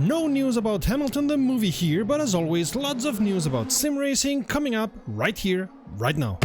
No news about Hamilton the movie here, but as always, lots of news about sim racing coming up right here, right now.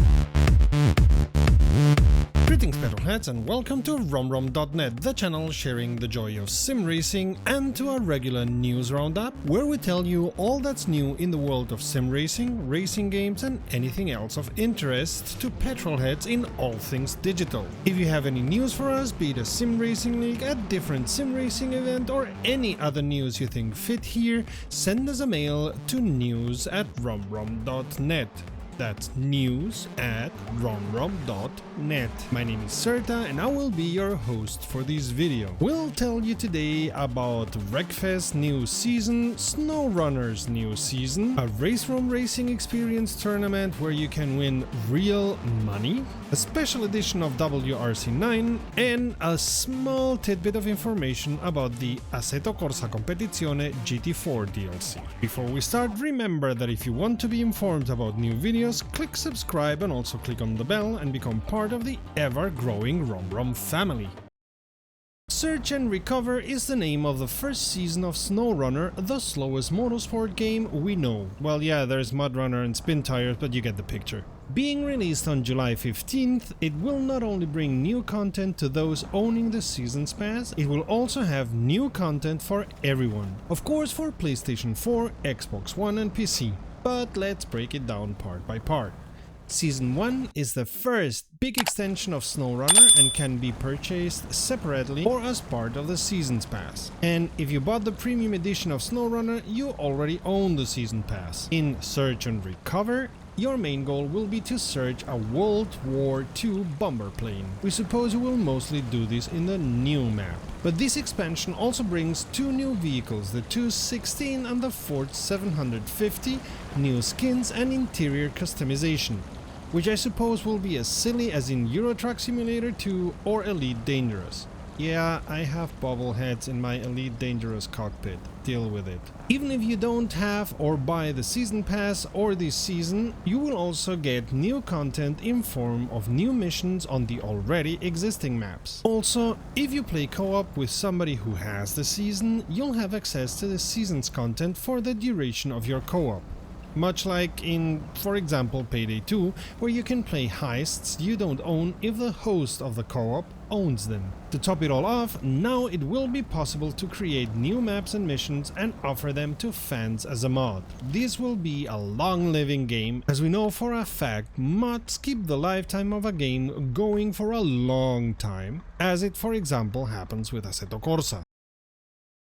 Greetings petrolheads and welcome to RomRom.net, the channel sharing the joy of sim racing, and to our regular news roundup, where we tell you all that's new in the world of sim racing, racing games and anything else of interest to petrolheads in all things digital. If you have any news for us, be it a sim racing league, a different sim racing event or any other news you think fit here, send us a mail to news@romrom.net. That's news@romrom.net. My name is Serta and I will be your host for this video. We'll tell you today about Wreckfest new season, Snowrunner's new season, a RaceRoom racing experience tournament where you can win real money, a special edition of WRC9, and a small tidbit of information about the Assetto Corsa Competizione GT4 DLC. Before we start, remember that if you want to be informed about new videos, click subscribe and also click on the bell and become part of the ever-growing RomRom family. Search and Recover is the name of the first season of Snowrunner, the slowest motorsport game we know. Well, yeah, there's Mudrunner and Spin Tires, but you get the picture. Being released on July 15th, it will not only bring new content to those owning the Season's Pass, it will also have new content for everyone. Of course for PlayStation 4, Xbox One and PC. But let's break it down part by part. Season 1 is the first big extension of Snowrunner and can be purchased separately or as part of the Season's Pass. And if you bought the premium edition of Snowrunner, you already own the Season Pass. In Search and Recover, your main goal will be to search a World War II bomber plane. We suppose you will mostly do this in the new map. But this expansion also brings two new vehicles, the 216 and the Ford 750, new skins and interior customization, which I suppose will be as silly as in Euro Truck Simulator 2 or Elite Dangerous. Yeah, I have bobbleheads in my Elite Dangerous cockpit, deal with it. Even if you don't have or buy the Season Pass or this season, you will also get new content in form of new missions on the already existing maps. Also, if you play co-op with somebody who has the season, you'll have access to the season's content for the duration of your co-op. Much like in, for example, Payday 2, where you can play heists you don't own if the host of the co-op owns them. To top it all off, now it will be possible to create new maps and missions and offer them to fans as a mod. This will be a long-living game, as we know for a fact mods keep the lifetime of a game going for a long time, as it for example happens with Assetto Corsa.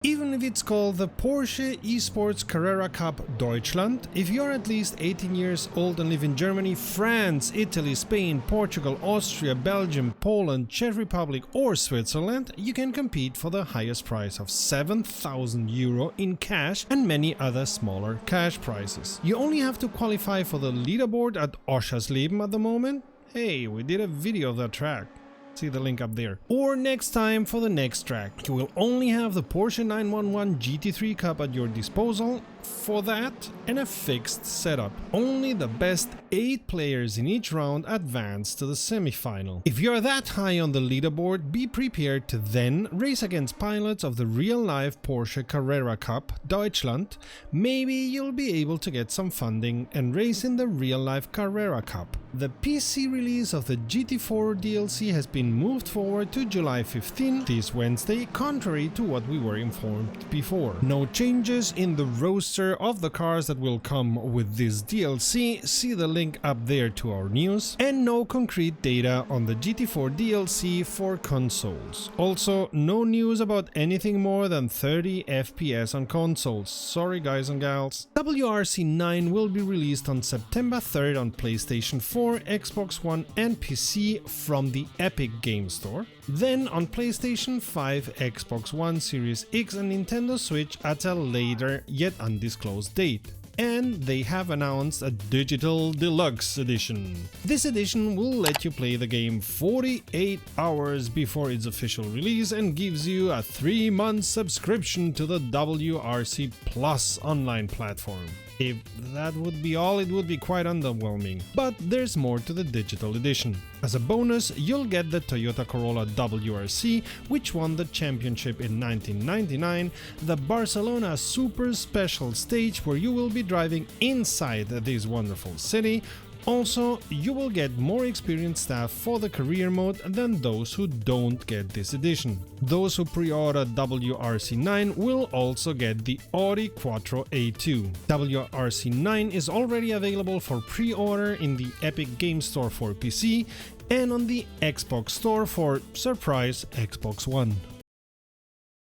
Even if it's called the Porsche Esports Carrera Cup Deutschland, if you're at least 18 years old and live in Germany, France, Italy, Spain, Portugal, Austria, Belgium, Poland, Czech Republic or Switzerland, you can compete for the highest prize of 7,000 euro in cash and many other smaller cash prizes. You only have to qualify for the leaderboard at Oschersleben at the moment. Hey, we did a video of that track. See the link up there. Or next time for the next track. You will only have the Porsche 911 GT3 Cup at your disposal for that and a fixed setup. Only the best 8 players in each round advance to the semi-final. If you're that high on the leaderboard, be prepared to then race against pilots of the real-life Porsche Carrera Cup Deutschland. Maybe you'll be able to get some funding and race in the real-life Carrera Cup. The PC release of the GT4 DLC has been moved forward to July 15 this Wednesday, contrary to what we were informed before. No changes in the roster of the cars that will come with this DLC, see the link up there to our news, and no concrete data on the GT4 DLC for consoles. Also, no news about anything more than 30 FPS on consoles. Sorry guys and gals. WRC9 will be released on September 3rd on PlayStation 4, Xbox One and PC from the Epic Game Store, then on PlayStation 5, Xbox One, Series X and Nintendo Switch at a later yet undisclosed date. And they have announced a digital deluxe edition. This edition will let you play the game 48 hours before its official release and gives you a 3-month subscription to the WRC Plus online platform. If that would be all, it would be quite underwhelming. But there's more to the digital edition. As a bonus, you'll get the Toyota Corolla WRC, which won the championship in 1999, the Barcelona Super Special stage where you will be driving inside this wonderful city. Also, you will get more experienced staff for the career mode than those who don't get this edition. Those who pre-order WRC9 will also get the Audi Quattro A2. WRC9 is already available for pre-order in the Epic Game Store for PC and on the Xbox Store for surprise Xbox One.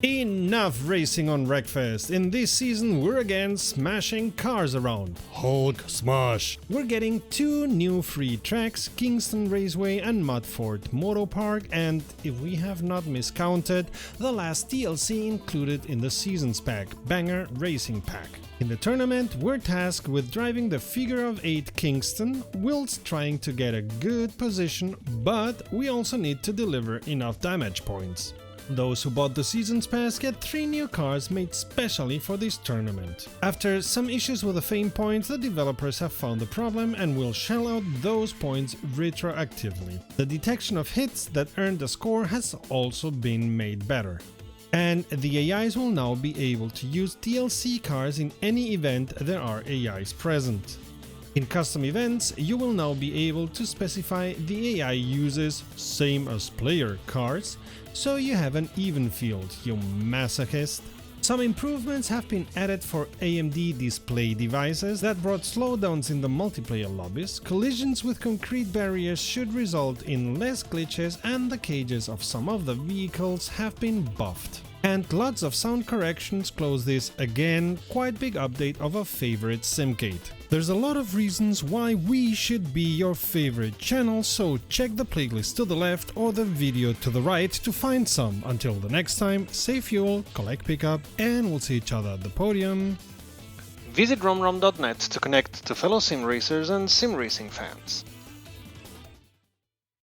Enough racing on Wreckfest. In this season we're again smashing cars around. Hulk smash! We're getting 2 new free tracks, Kingston Raceway and Mudford Moto Park, and if we have not miscounted, the last DLC included in the Seasons Pack, Banger Racing Pack. In the tournament, we're tasked with driving the figure of 8 Kingston whilst trying to get a good position, but we also need to deliver enough damage points. Those who bought the Seasons Pass get 3 new cars made specially for this tournament. After some issues with the fame points, the developers have found the problem and will shell out those points retroactively. The detection of hits that earned a score has also been made better. And the AIs will now be able to use DLC cars in any event there are AIs present. In custom events, you will now be able to specify the AI uses same as player cars, so you have an even field, you masochist. Some improvements have been added for AMD display devices that brought slowdowns in the multiplayer lobbies, collisions with concrete barriers should result in less glitches, and the cages of some of the vehicles have been buffed. And lots of sound corrections close this, again, quite big update of a favorite Simcade. There's a lot of reasons why we should be your favorite channel, so check the playlist to the left or the video to the right to find some. Until the next time, save fuel, collect pickup, and we'll see each other at the podium. Visit romrom.net to connect to fellow sim racers and sim racing fans.